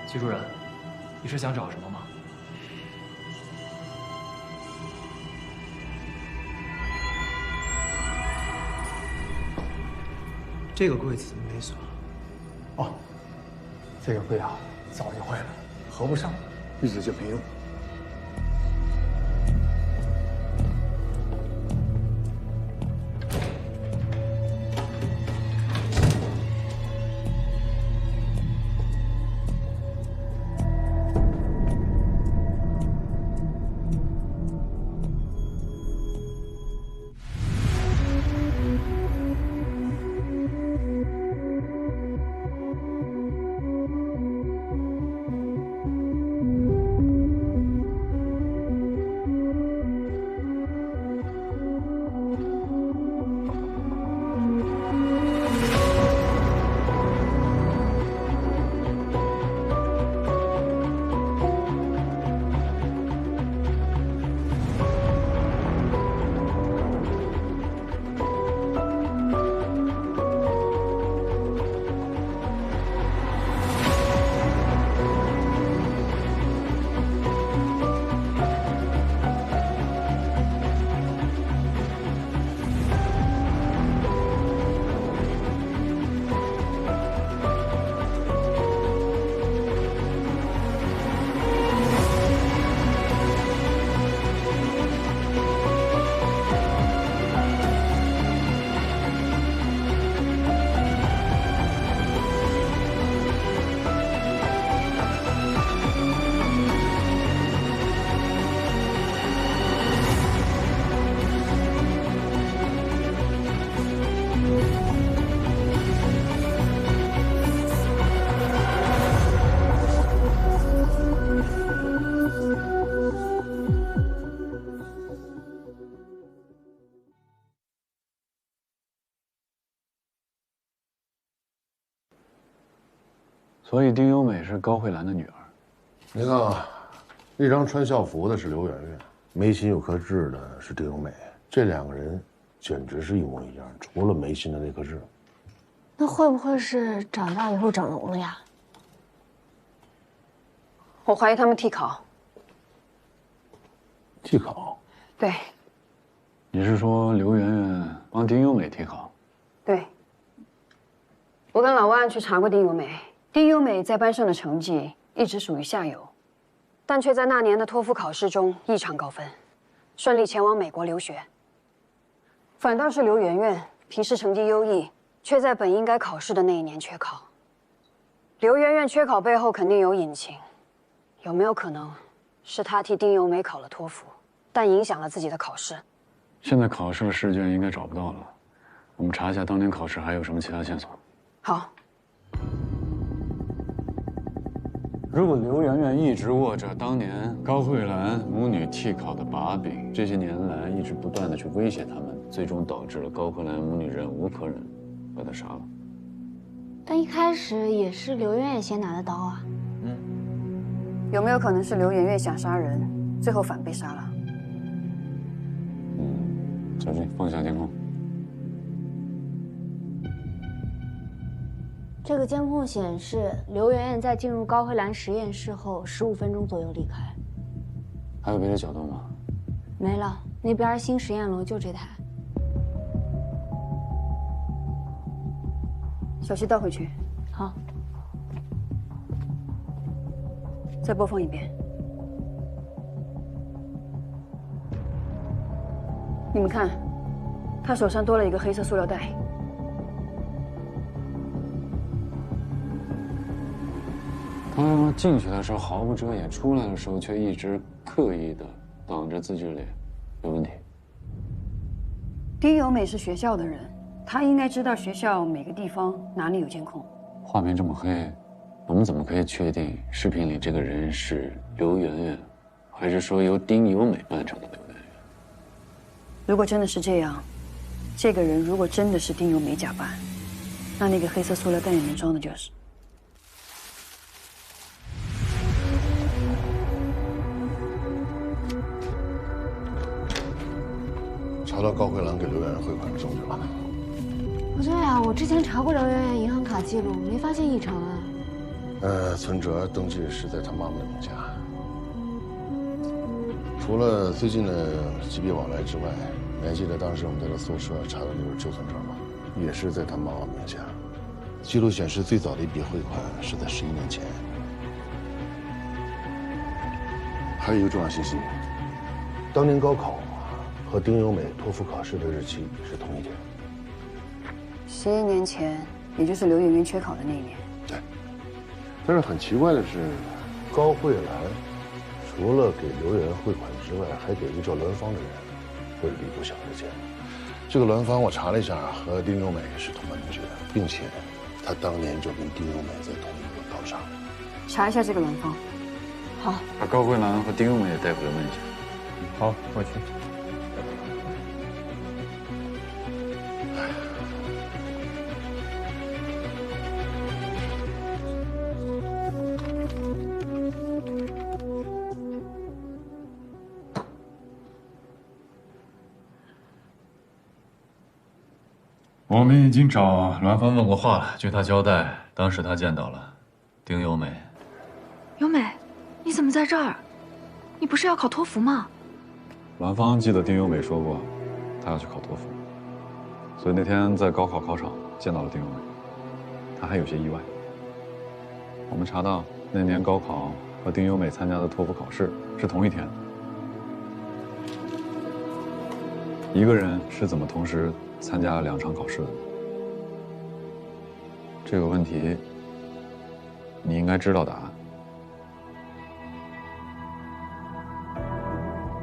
季主任，你是想找什么吗？这个柜子怎么没锁？哦，这个柜啊，早就坏了，合不上，一直就没用。 所以丁优美是高慧兰的女儿。你看啊，那张穿校服的是刘媛媛，眉心有颗痣的是丁优美，这两个人简直是一模一样，除了眉心的那颗痣。那会不会是长大以后整容了呀？我怀疑他们替考。替考？对。你是说刘媛媛帮丁优美替考？对。我跟老万去查过丁优美。 丁优美在班上的成绩一直属于下游，但却在那年的托福考试中异常高分，顺利前往美国留学。反倒是刘媛媛平时成绩优异，却在本应该考试的那一年缺考。刘媛媛缺考背后肯定有隐情，有没有可能是她替丁优美考了托福，但影响了自己的考试？现在考试的试卷应该找不到了，我们查一下当年考试还有什么其他线索。好。 如果刘媛媛一直握着当年高慧兰母女替考的把柄，这些年来一直不断的去威胁他们，最终导致了高慧兰母女忍无可忍，把她杀了。但一开始也是刘媛媛先拿的刀啊。有没有可能是刘媛媛想杀人，最后反被杀了？小心放下监控。 这个监控显示，刘媛媛在进入高慧兰实验室后15分钟左右离开。还有别的角度吗？没了，那边新实验楼就这台。小溪倒回去。好。再播放一遍。你们看，他手上多了一个黑色塑料袋。 他进去的时候毫不遮掩，出来的时候却一直刻意的挡着自己的脸，有问题。丁由美是学校的人，她应该知道学校每个地方哪里有监控。画面这么黑，我们怎么可以确定视频里这个人是刘媛媛，还是说由丁由美扮成的刘媛媛？如果真的是这样，这个人如果真的是丁由美假扮，那个黑色塑料袋里面装的就是。 查到高慧兰给刘媛媛汇款的证据了？不对啊，我之前查过刘媛媛银行卡记录，没发现异常啊。存折登记是在他妈妈的名下。除了最近的级别往来之外，你还记得当时我们在他宿舍查的那本旧存折吗？也是在他妈妈名下。记录显示，最早的一笔汇款是在11年前。还有一个重要信息，当年高考和丁由美托福考试的日期是同一天。11年前，也就是刘媛媛缺考的那一年。对。但是很奇怪的是，高慧兰除了给刘媛汇款之外，还给一个叫栾芳的人汇了一笔不小的钱。这个栾芳我查了一下，和丁由美是同班同学，并且他当年就跟丁由美在同一个高上。查一下这个栾芳。好，把高慧兰和丁由美也带回来问一下。好，我去。我们已经找栾芳问过话了，据她交代，当时她见到了丁由美。由美，你怎么在这儿？你不是要考托福吗？栾芳记得丁由美说过，她要去考托福，所以那天在高考考场见到了丁由美，她还有些意外。我们查到那年高考和丁由美参加的托福考试是同一天。一个人是怎么同时参加2场考试的？这个问题，你应该知道答案。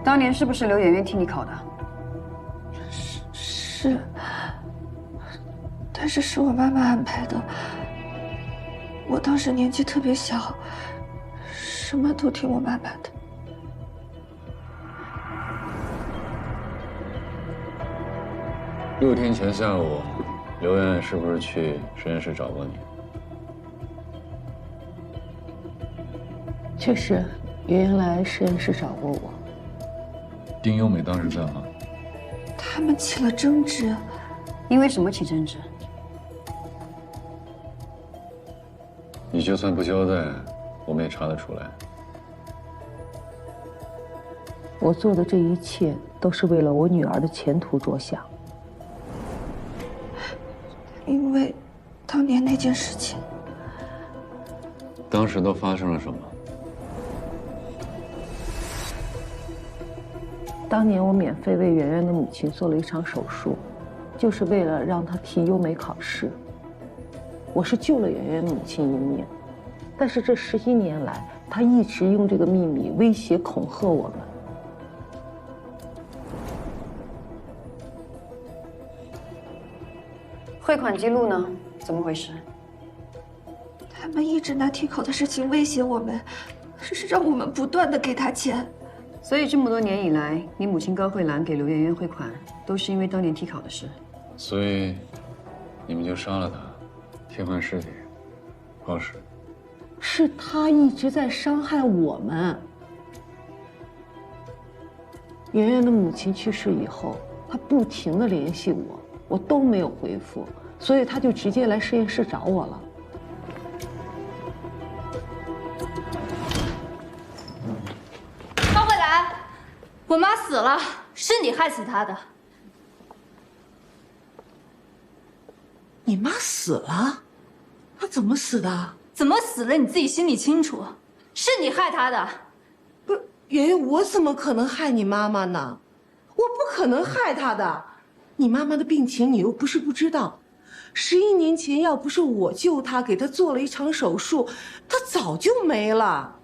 当年是不是刘媛媛替你考的？是，但是是我妈妈安排的。我当时年纪特别小，什么都听我妈妈的。6天前下午，刘媛媛是不是去实验室找过你？确实，媛媛来实验室找过我。丁由美当时在吗？他们起了争执。因为什么起争执？你就算不交代，我们也查得出来。我做的这一切都是为了我女儿的前途着想。因为当年那件事情。当时都发生了什么？当年我免费为媛媛的母亲做了一场手术，就是为了让她替优美考试。我是救了媛媛母亲一命，但是这11年来，她一直用这个秘密威胁恐吓我们。汇款记录呢？怎么回事？他们一直拿替考的事情威胁我们，是让我们不断的给他钱。所以这么多年以来，你母亲高慧兰给刘媛媛汇款，都是因为当年替考的事。所以，你们就杀了她，替换尸体，抛尸。是她一直在伤害我们。媛媛的母亲去世以后，她不停地联系我，我都没有回复，所以她就直接来实验室找我了。高慧兰，我妈死了，是你害死她的。你妈死了？她怎么死的？怎么死了你自己心里清楚，是你害她的。不，圆圆，我怎么可能害你妈妈呢？我不可能害她的。你妈妈的病情你又不是不知道，11年前要不是我救她，给她做了一场手术，她早就没了。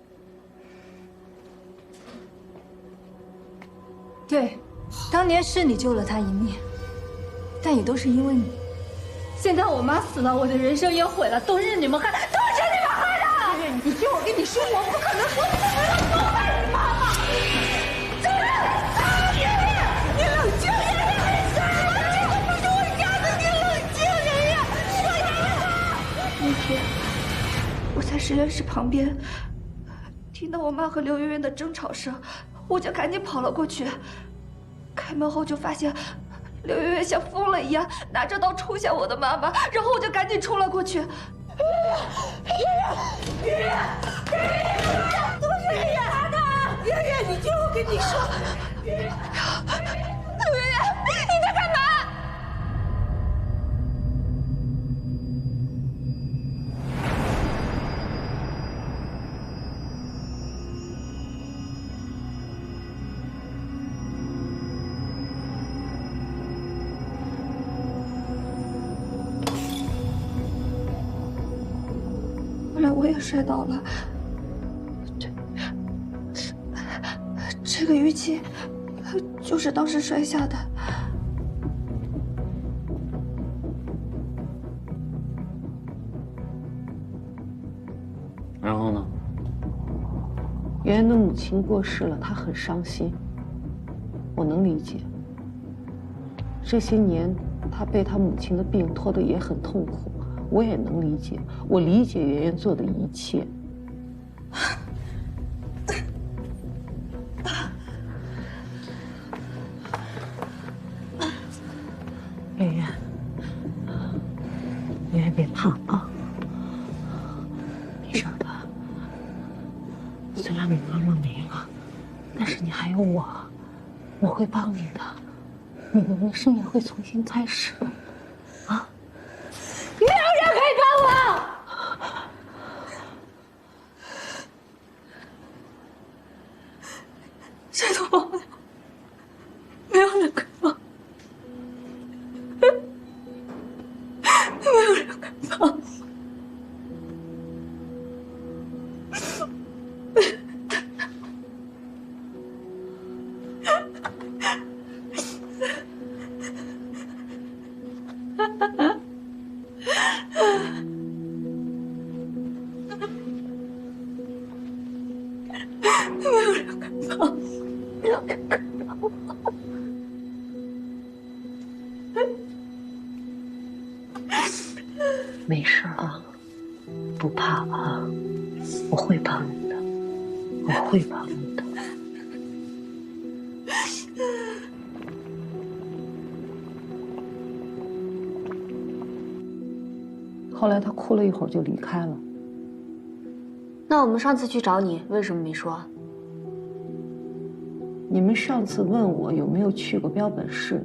对，当年是你救了她一命，但也都是因为你。现在我妈死了，我的人生也毁了，都是你们害，都是你们害的！你听我跟你说，我不可能，我不可能不害你妈妈。圆圆，你冷静，圆圆，这个不是我家的，你冷静，圆圆，说圆圆。那天我在实验室旁边，听到我妈和刘媛媛的争吵声，我就赶紧跑了过去。开门后就发现刘媛媛像疯了一样拿着刀冲向我的妈妈，然后我就赶紧冲了过去。你听我跟你说，刘媛媛，你在干嘛？后来我也摔倒了。这个玉器就是当时摔下的。然后呢？圆圆的母亲过世了，她很伤心，我能理解。这些年，她被她母亲的病拖得也很痛苦，我也能理解。我理解圆圆做的一切。圆圆，圆圆别怕啊！没事的。虽然你妈妈没了，但是你还有我，我会帮你的，你的人生也会重新开始，啊！没有人可以帮我。谁都帮不了，没有人可以帮。没有人可以帮我。没有人可以帮我，没有人可以帮我。没事啊，不怕啊，我会帮你的，我会帮你的。后来他哭了一会儿就离开了。那我们上次去找你，为什么没说？你们上次问我有没有去过标本室，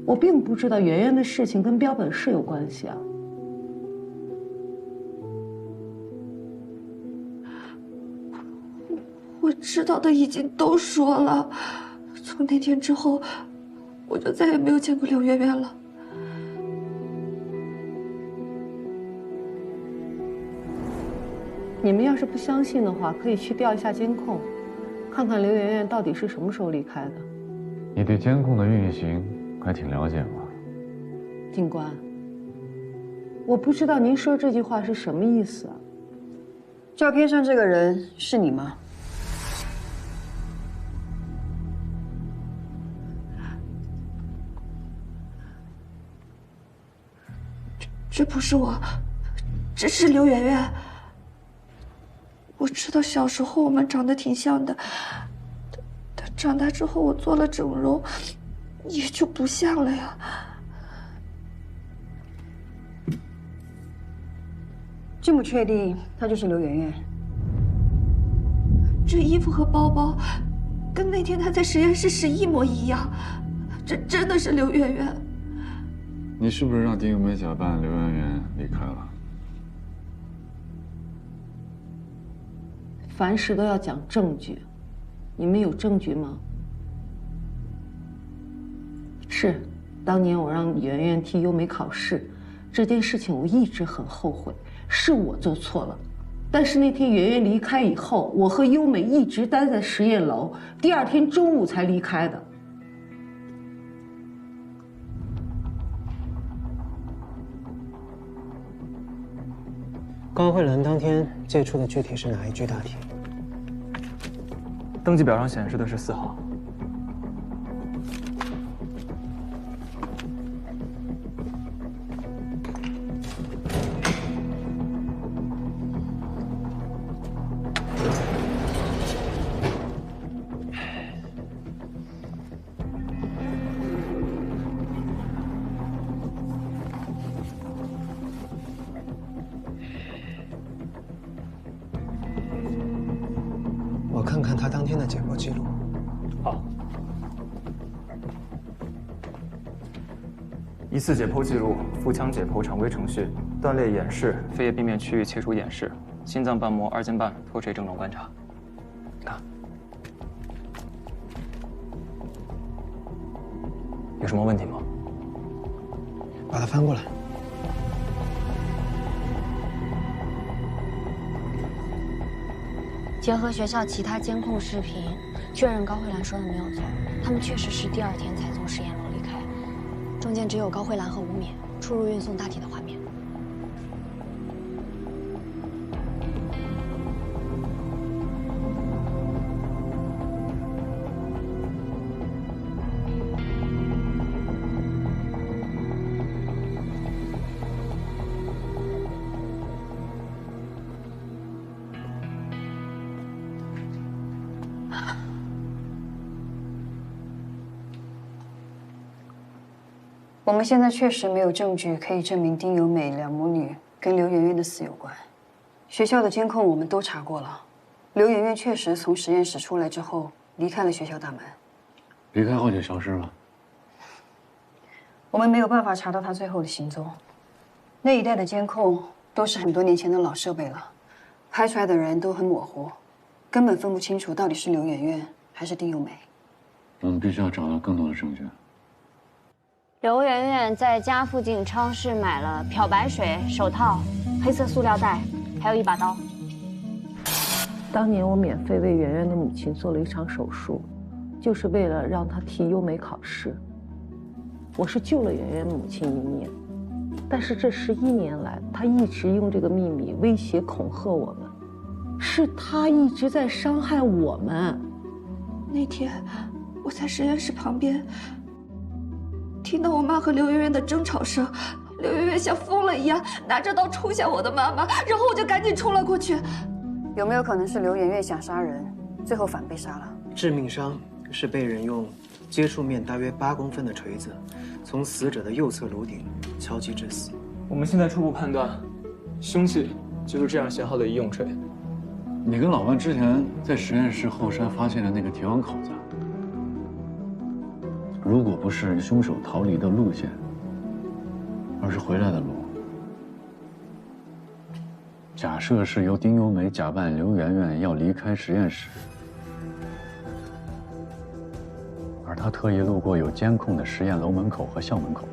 我并不知道圆圆的事情跟标本室有关系啊。我知道的已经都说了，从那天之后，我就再也没有见过刘媛媛了。你们要是不相信的话，可以去调一下监控，看看刘媛媛到底是什么时候离开的。你对监控的运行还挺了解嘛？警官，我不知道您说这句话是什么意思啊？照片上这个人是你吗？这不是我，这是刘媛媛。我知道小时候我们长得挺像的，但长大之后我做了整容，也就不像了呀。这么确定她就是刘媛媛？这衣服和包包，跟那天她在实验室时一模一样，这真的是刘媛媛。你是不是让丁玉梅假扮刘媛媛离开了？凡事都要讲证据，你们有证据吗？是，当年我让圆圆替优美考试，这件事情我一直很后悔，是我做错了。但是那天圆圆离开以后，我和优美一直待在实验楼，第二天中午才离开的。高慧兰当天接触的具体是哪一具大体？登记表上显示的是4号。我看看他当天的解剖记录。好。依次解剖记录：腹腔解剖常规程序，断裂演示，肺叶壁面区域切除演示，心脏瓣膜2间半脱垂症状观察。看，有什么问题吗？把它翻过来。结合学校其他监控视频，确认高慧兰说的没有错，他们确实是第2天才从实验楼离开，中间只有高慧兰和吴冕出入运送大体的画面。我们现在确实没有证据可以证明丁由美两母女跟刘媛媛的死有关。学校的监控我们都查过了，刘媛媛确实从实验室出来之后离开了学校大门，离开后就消失了。我们没有办法查到她最后的行踪。那一带的监控都是很多年前的老设备了，拍出来的人都很模糊，根本分不清楚到底是刘媛媛还是丁由美。我们必须要找到更多的证据。刘媛媛在家附近超市买了漂白水、手套、黑色塑料袋，还有一把刀。当年我免费为圆圆的母亲做了一场手术，就是为了让她替优美考试。我是救了圆圆母亲一命，但是这11年来，她一直用这个秘密威胁恐吓我们，是她一直在伤害我们。那天我在实验室旁边。听到我妈和刘媛媛的争吵声，刘媛媛像疯了一样拿着刀冲向我的妈妈，然后我就赶紧冲了过去。有没有可能是刘媛媛想杀人，最后反被杀了？致命伤是被人用接触面大约8公分的锤子，从死者的右侧颅顶敲击致死。我们现在初步判断，凶器就是这样型号的医用锤。你跟老万之前在实验室后山发现的那个铁网口子，如果不是凶手逃离的路线，而是回来的路，假设是由丁由美假扮刘媛媛要离开实验室，而她特意路过有监控的实验楼门口和校门口，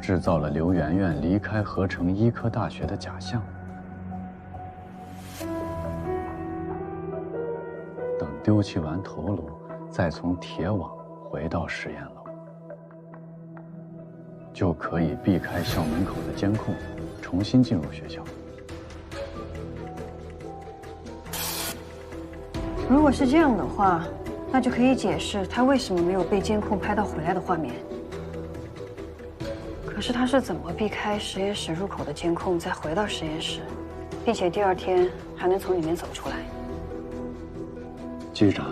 制造了刘媛媛离开合成医科大学的假象。等丢弃完头颅，再从铁网回到实验楼，就可以避开校门口的监控，重新进入学校。如果是这样的话，那就可以解释他为什么没有被监控拍到回来的画面。可是他是怎么避开实验室入口的监控，再回到实验室，并且第2天还能从里面走出来？继续查，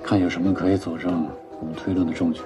看有什么可以佐证我们推论的证据。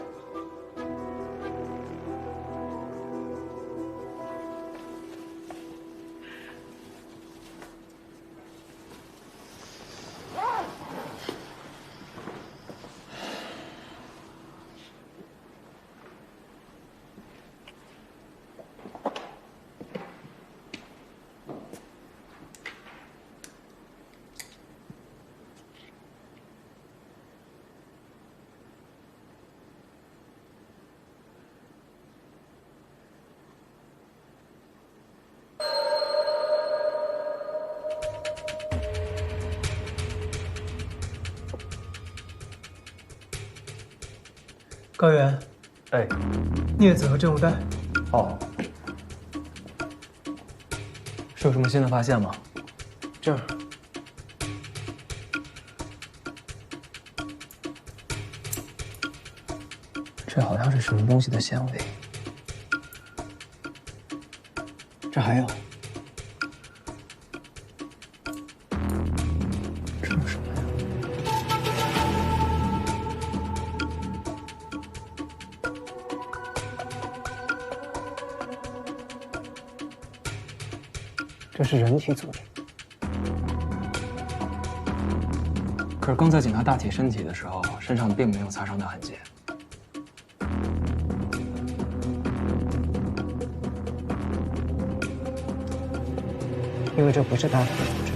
高原，哎，镊子和证物袋。好。是有什么新的发现吗？这儿。这好像是什么东西的纤维。这还有。这是什么呀？这是人体组织。可是刚才检查大体身体的时候，身上并没有擦伤的痕迹。因为这不是大体的物质。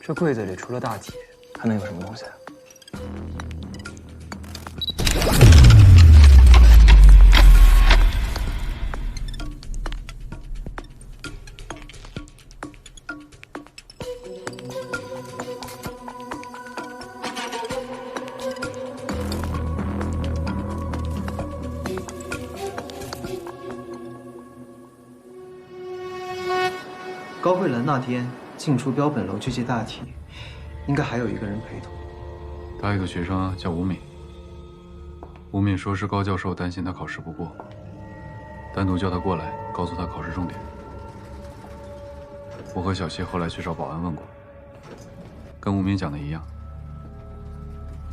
这柜子里除了大体，还能有什么东西？高慧兰那天进出标本楼去接大体，应该还有一个人陪同。他一个学生叫吴敏。吴敏说是高教授担心他考试不过，单独叫他过来，告诉他考试重点。我和小谢后来去找保安问过，跟吴敏讲的一样。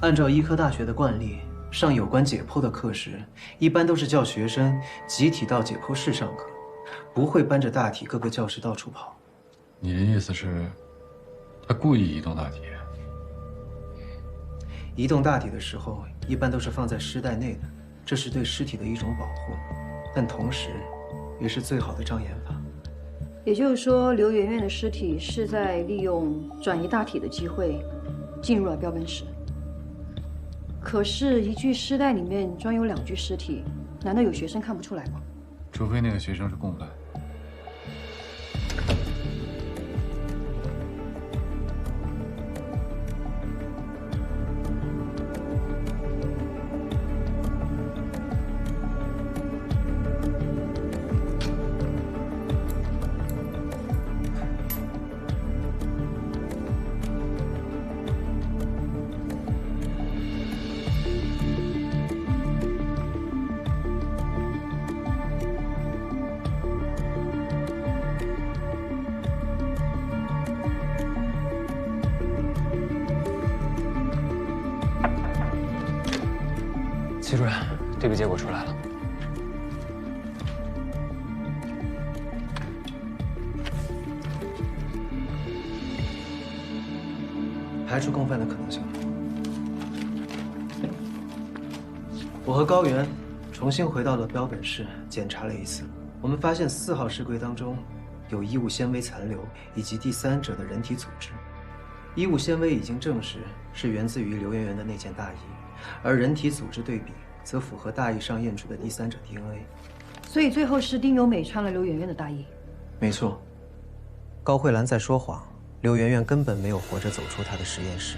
按照医科大学的惯例，上有关解剖的课时，一般都是叫学生集体到解剖室上课，不会搬着大体各个教室到处跑。你的意思是，他故意移动大体？移动大体的时候，一般都是放在尸袋内的，这是对尸体的一种保护，但同时，也是最好的障眼法。也就是说，刘媛媛的尸体是在利用转移大体的机会，进入了标本室。可是，一具尸袋里面装有2具尸体，难道有学生看不出来吗？除非那个学生是共犯。齐主任，这笔结果出来了。排除共犯的可能性。我和高原重新回到了标本室，检查了一次。我们发现4号尸柜当中有衣物纤维残留以及第三者的人体组织。衣物纤维已经证实是源自于刘媛媛的那件大衣，而人体组织对比则符合大衣上验出的第三者 DNA。所以最后是丁由美穿了刘媛媛的大衣。没错，高慧兰在说谎，刘媛媛根本没有活着走出她的实验室。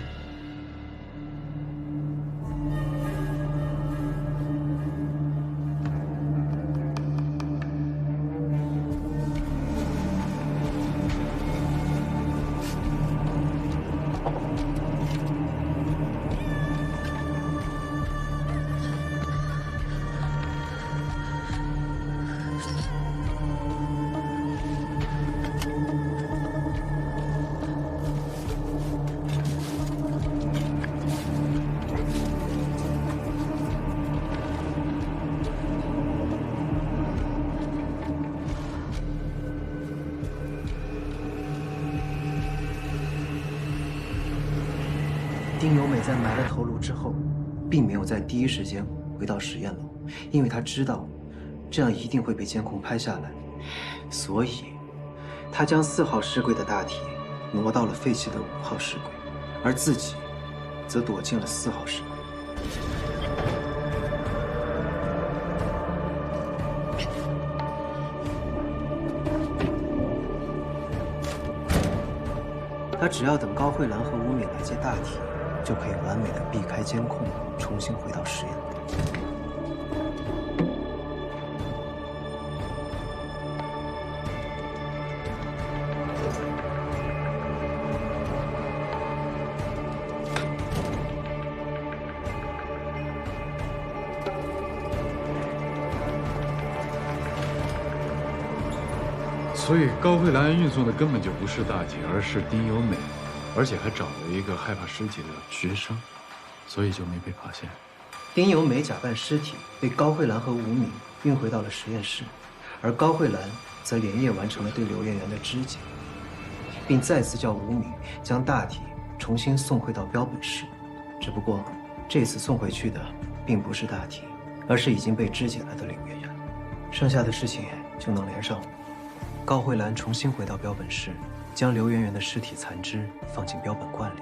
丁由美在埋了头颅之后，并没有在第一时间回到实验楼，因为她知道这样一定会被监控拍下来，所以她将4号尸柜的大体挪到了废弃的5号尸柜，而自己则躲进了4号尸柜。她只要等高慧兰和吴敏来接大体，就可以完美的避开监控，重新回到实验楼。所以高慧兰运送的根本就不是大体，而是丁由美，而且还找了一个害怕尸体的学生，所以就没被发现。丁由美假扮尸体被高慧兰和吴敏运回到了实验室，而高慧兰则连夜完成了对刘媛媛的肢解。并再次叫吴敏将大体重新送回到标本室。只不过，这次送回去的并不是大体，而是已经被肢解了的柳媛媛。剩下的事情就能连上了。高慧兰重新回到标本室，将刘媛媛的尸体残肢放进标本罐里。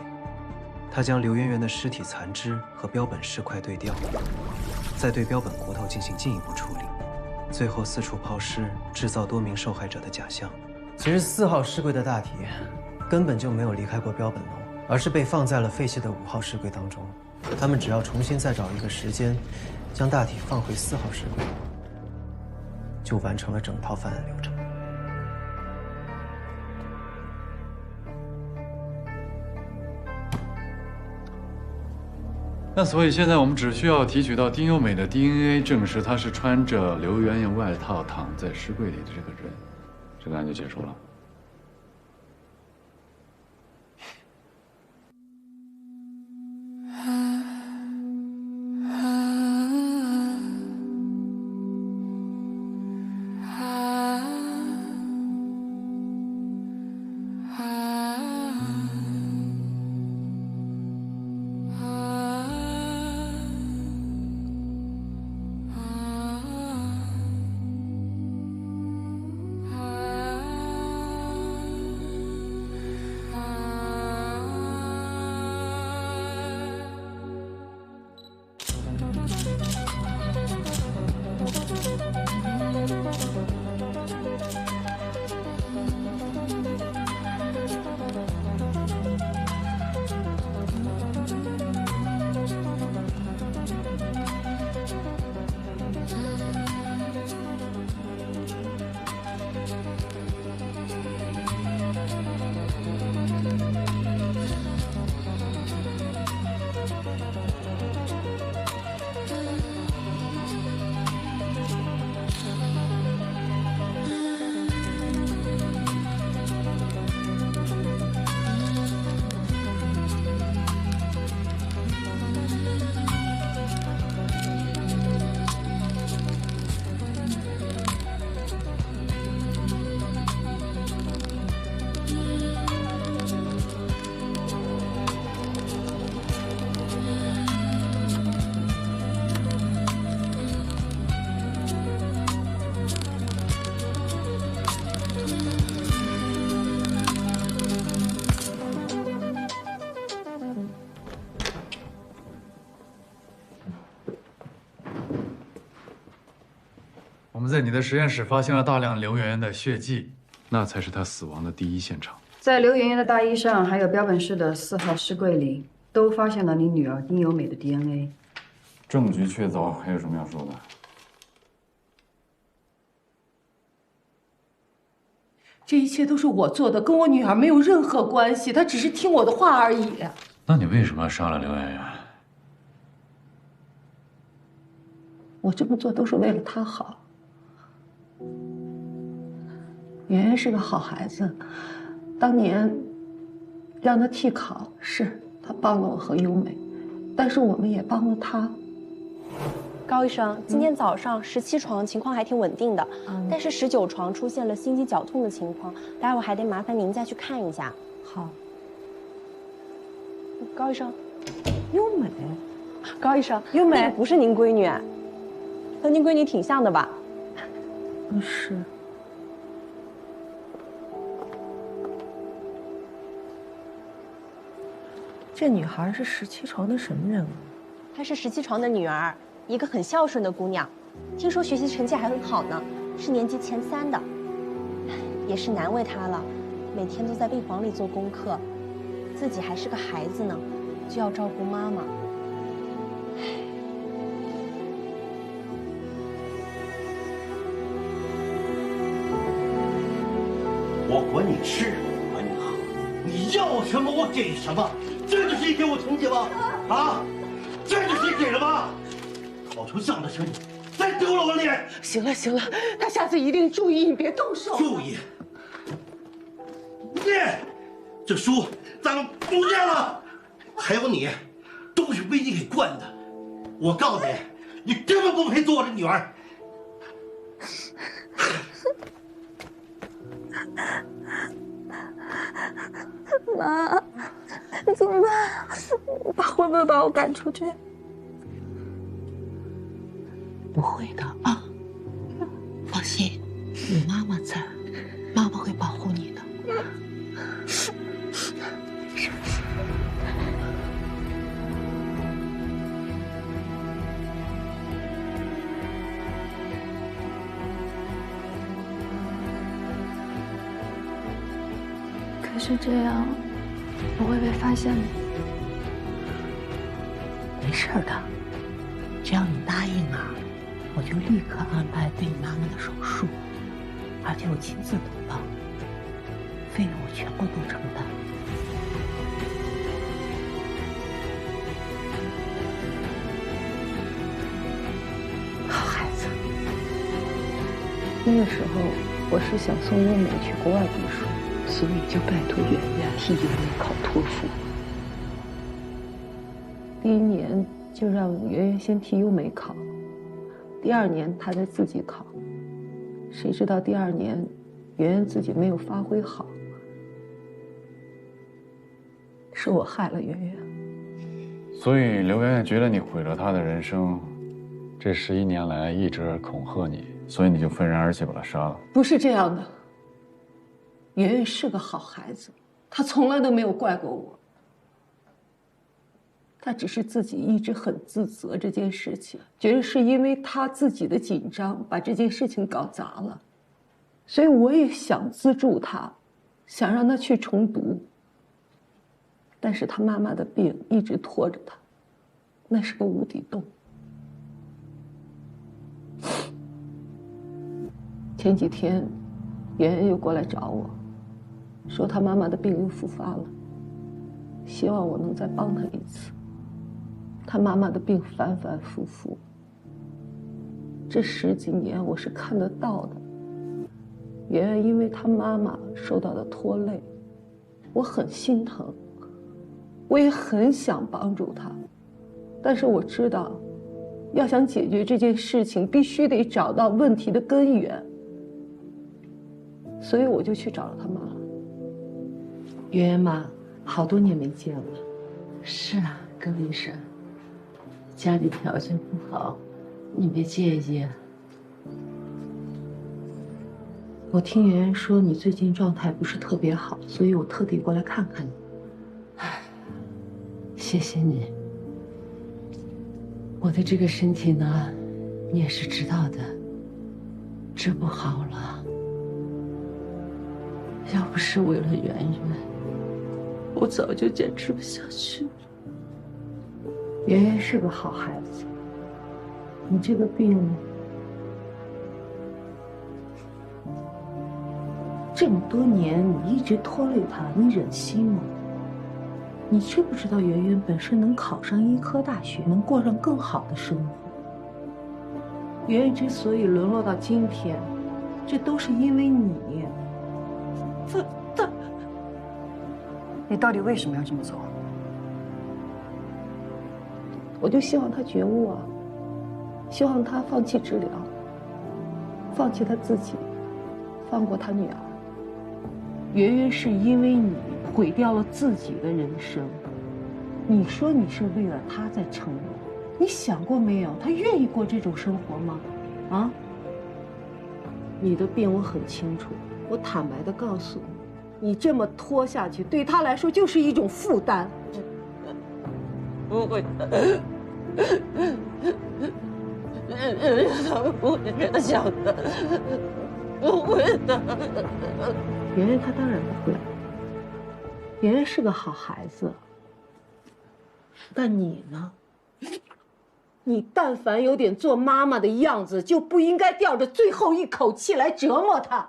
她将刘媛媛的尸体残肢和标本尸块对调，再对标本骨头进行进一步处理，最后四处抛尸，制造多名受害者的假象。其实4号尸柜的大体根本就没有离开过标本楼，而是被放在了废弃的5号尸柜当中。他们只要重新再找一个时间，将大体放回4号尸柜，就完成了整套犯案流程。那所以现在我们只需要提取到丁优美的 DNA， 证实她是穿着刘媛媛外套躺在尸柜里的这个人，这个案就结束了。我们在你的实验室发现了大量刘媛媛的血迹，那才是她死亡的第一现场。在刘媛媛的大衣上，还有标本室的4号尸柜里，都发现了你女儿丁优美的 DNA。证据确凿，还有什么要说的？这一切都是我做的，跟我女儿没有任何关系，她只是听我的话而已。那你为什么要杀了刘媛媛？我这么做都是为了她好。圆圆是个好孩子，当年让她替考，是她帮了我和优美，但是我们也帮了她。高医生，今天早上17床情况还挺稳定的，但是19床出现了心肌绞痛的情况，待会儿还得麻烦您再去看一下。好。高医生，优美，高医生，优美不是您闺女，和您闺女挺像的吧？是。这女孩是17床的什么人啊？她是17床的女儿，一个很孝顺的姑娘，听说学习成绩还很好呢，是年级前3的。也是难为她了，每天都在病房里做功课，自己还是个孩子呢，就要照顾妈妈。我管你吃，我管你喝，你要什么我给什么，这就是一给我成绩吗？啊，这就是一给了吗？考出这样的成绩，再丢了我脸！行了行了，他下次一定注意，你别动手。注意，念，这书咱们不念了。还有你，都是被你给惯的。我告诉你，你根本不配做我的女儿。妈，怎么办？爸会不会把我赶出去？不会的啊，放心，有妈妈在，妈妈会保护你的。可是这样，我会被发现吗？没事的，只要你答应啊，我就立刻安排对你妈妈的手术，而且我亲自投保，费用我全部都承担。好孩子。那个时候我是想送优美去国外读书，所以就拜托圆圆替优美考托福。第1年就让圆圆先替优美考，第2年她再自己考。谁知道第2年，圆圆自己没有发挥好，是我害了圆圆。所以刘媛媛觉得你毁了她的人生，这11年来一直恐吓你，所以你就愤然而起把她杀了。不是这样的，圆圆是个好孩子，她从来都没有怪过我。她只是自己一直很自责这件事情，觉得是因为她自己的紧张把这件事情搞砸了，所以我也想资助她，想让她去重读。但是她妈妈的病一直拖着她，那是个无底洞。前几天，圆圆又过来找我，说她妈妈的病又复发了，希望我能再帮她一次。她妈妈的病反反复复，这10几年我是看得到的。圆圆因为她妈妈受到的拖累，我很心疼，我也很想帮助她，但是我知道，要想解决这件事情，必须得找到问题的根源。所以我就去找了她妈。圆圆妈，好多年没见了。是啊，高医生，家里条件不好，你别介意。我听圆圆说你最近状态不是特别好，所以我特地过来看看你。谢谢你。我的这个身体呢，你也是知道的，治不好了。要不是为了圆圆，我早就坚持不下去了。圆圆是个好孩子，你这个病这么多年，你一直拖累她，你忍心吗？你知不知道圆圆本身能考上医科大学，能过上更好的生活？圆圆之所以沦落到今天，这都是因为你。你到底为什么要这么做？我就希望她觉悟啊，希望她放弃治疗，放弃她自己，放过她女儿。圆圆是因为你毁掉了自己的人生，你说你是为了她在撑着，你想过没有？她愿意过这种生活吗？啊？你的病我很清楚，我坦白的告诉你，你这么拖下去，对她来说就是一种负担。不会的，不会这样的，不会的。圆圆她当然不会，圆圆是个好孩子。但你呢？你但凡有点做妈妈的样子，就不应该吊着最后一口气来折磨她。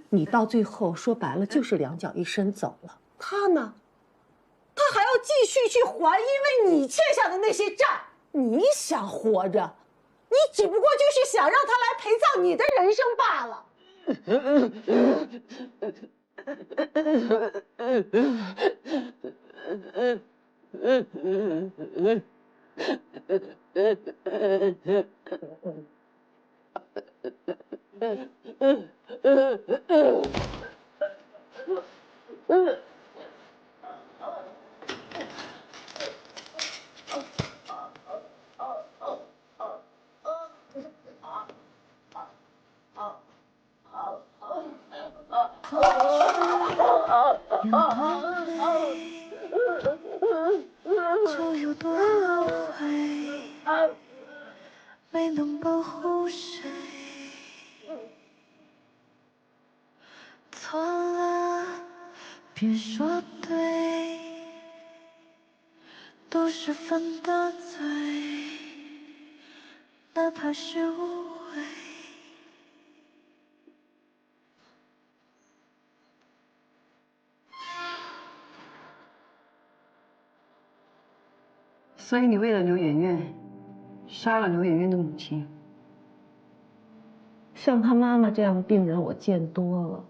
你到最后说白了就是两脚一伸走了。他呢？他还要继续去还因为你欠下的那些债。你想活着，你只不过就是想让他来陪葬你的人生罢了。就有多后悔，没能保护谁。错了，别说对，都是犯的罪，哪怕是误会。所以你为了刘媛媛，杀了刘媛媛的母亲。像他妈妈这样的病人我见多了，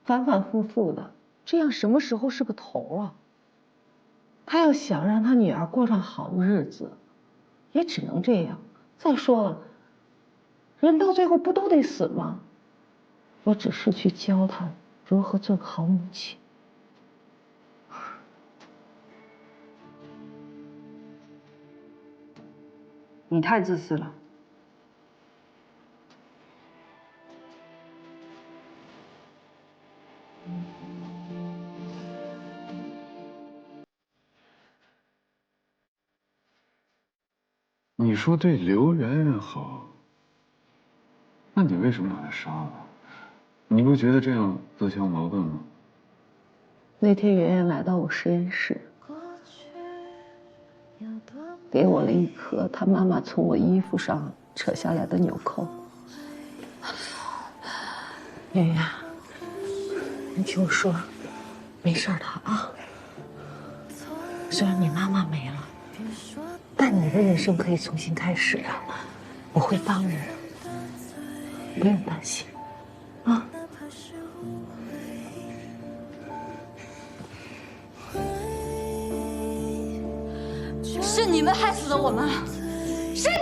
反反复复的，这样什么时候是个头啊？他要想让他女儿过上好日子，也只能这样。再说了，人到最后不都得死吗？我只是去教他如何做个好母亲。你太自私了。你说对刘媛媛好，那你为什么把她杀了？你不觉得这样自相矛盾吗？那天媛媛来到我实验室，给我了一颗她妈妈从我衣服上扯下来的纽扣。媛媛，你听我说，没事的啊。虽然你妈妈没了，但你的人生可以重新开始啊！我会帮你，不用担心，啊。是你们害死了我妈，是你们！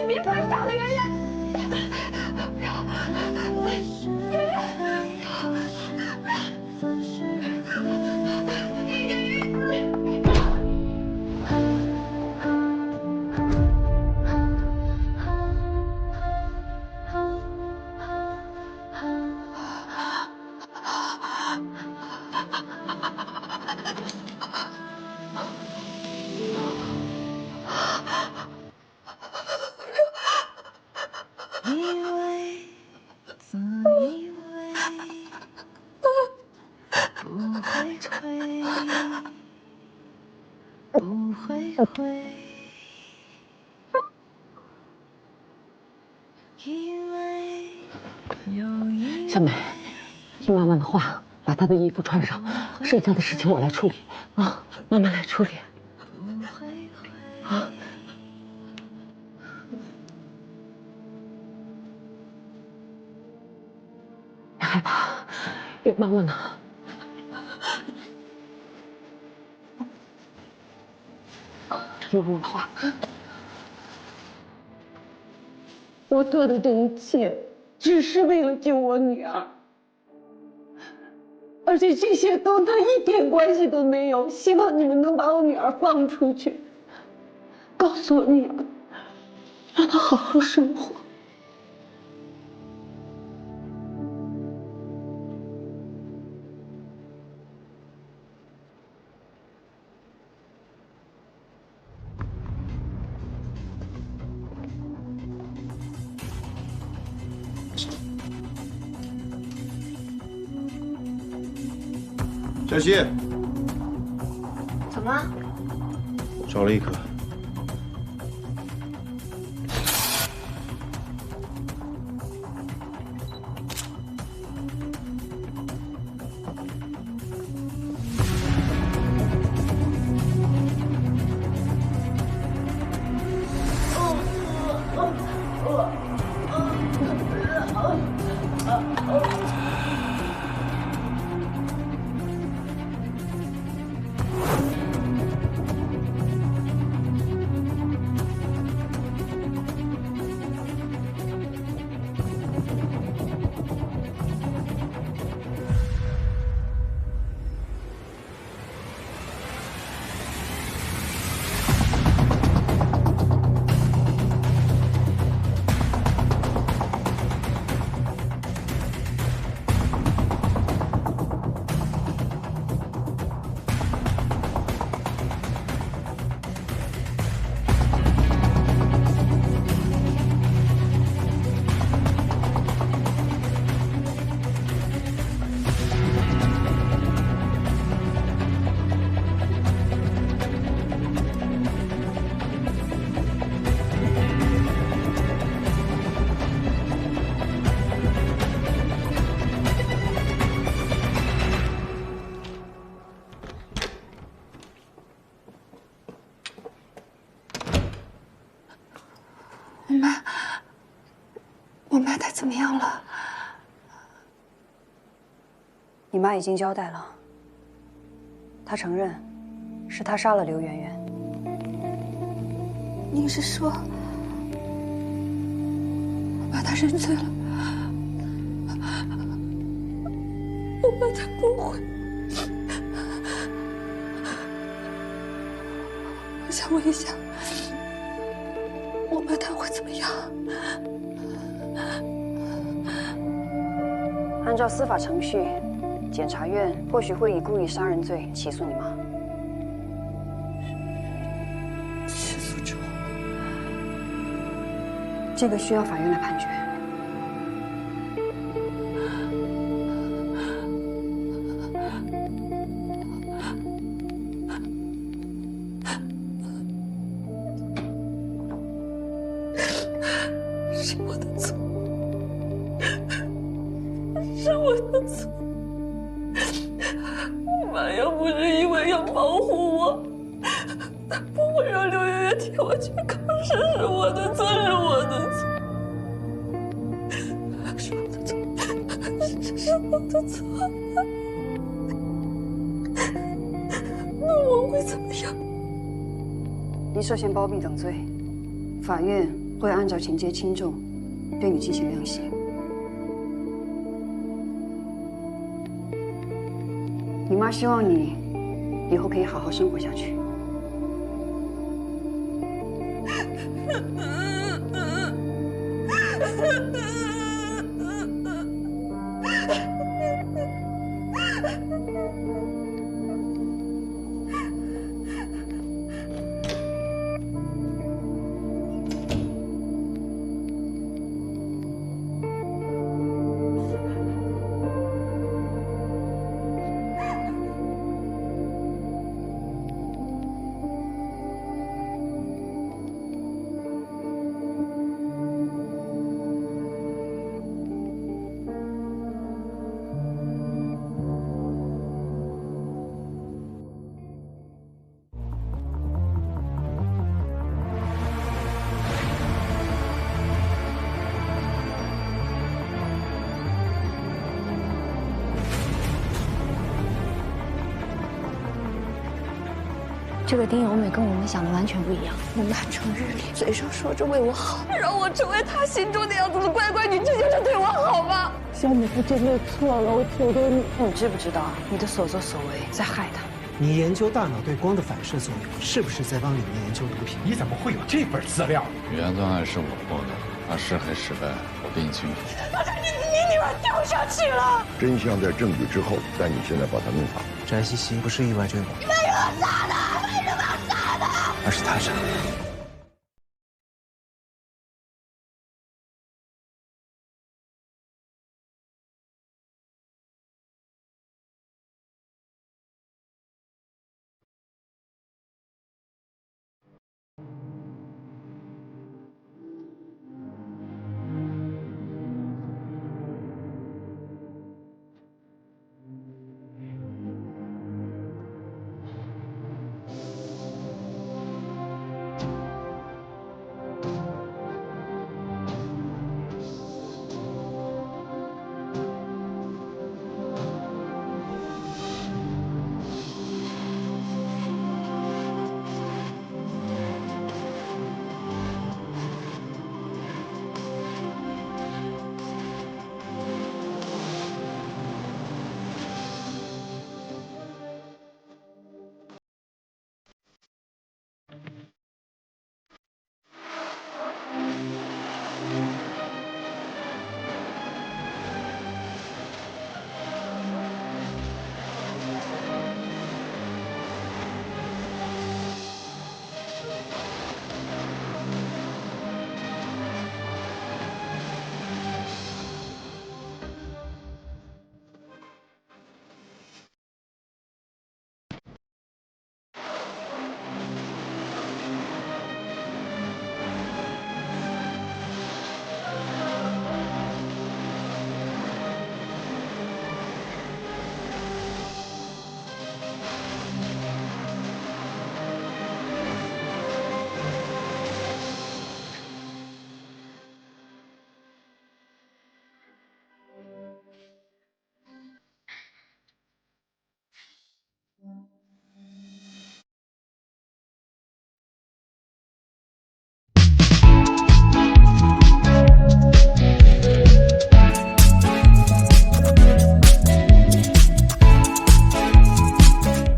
你别打了媛媛！小美，听妈妈的话，把她的衣服穿上，剩下的事情我来处理啊，妈妈来处理。啊。别害怕，有妈妈呢。听我的话，我做的这一切只是为了救我女儿，而且这些跟她一点关系都没有。希望你们能把我女儿放出去，告诉我女儿，让她好好生活。小希，怎么了？少了一颗。我妈她怎么样了？你妈已经交代了，她承认是她杀了刘媛媛。您是说，我妈她认罪了？我妈她不会。我想问一下，我妈她会怎么样？按照司法程序，检察院或许会以故意杀人罪起诉你妈。起诉之后，这个需要法院来判决。是我的错，是我的错。妈要不是因为要保护我，她不会让刘媛媛替我去考试。是我的错，是我的错，是我的错，是我的错。那我会怎么样？你涉嫌包庇等罪，法院会按照情节轻重对你进行量刑。你妈希望你以后可以好好生活下去。这个丁由美跟我们想的完全不一样。我妈成日里嘴上说着为我好，让我成为她心中的样子的乖乖女，这就是对我好吗？小美她真的错了，我求求你。你知不知道你的所作所为在害她？你研究大脑对光的反射作用，是不是在帮里面研究毒品？你怎么会有这本资料？原断案是我破的，他是还失败，我比你清楚。大家你女儿掉下去了。真相在证据之后，但你现在把他弄跑。翟西西不是意外坠亡，你为什么杀的？为什么杀的？而是他杀的。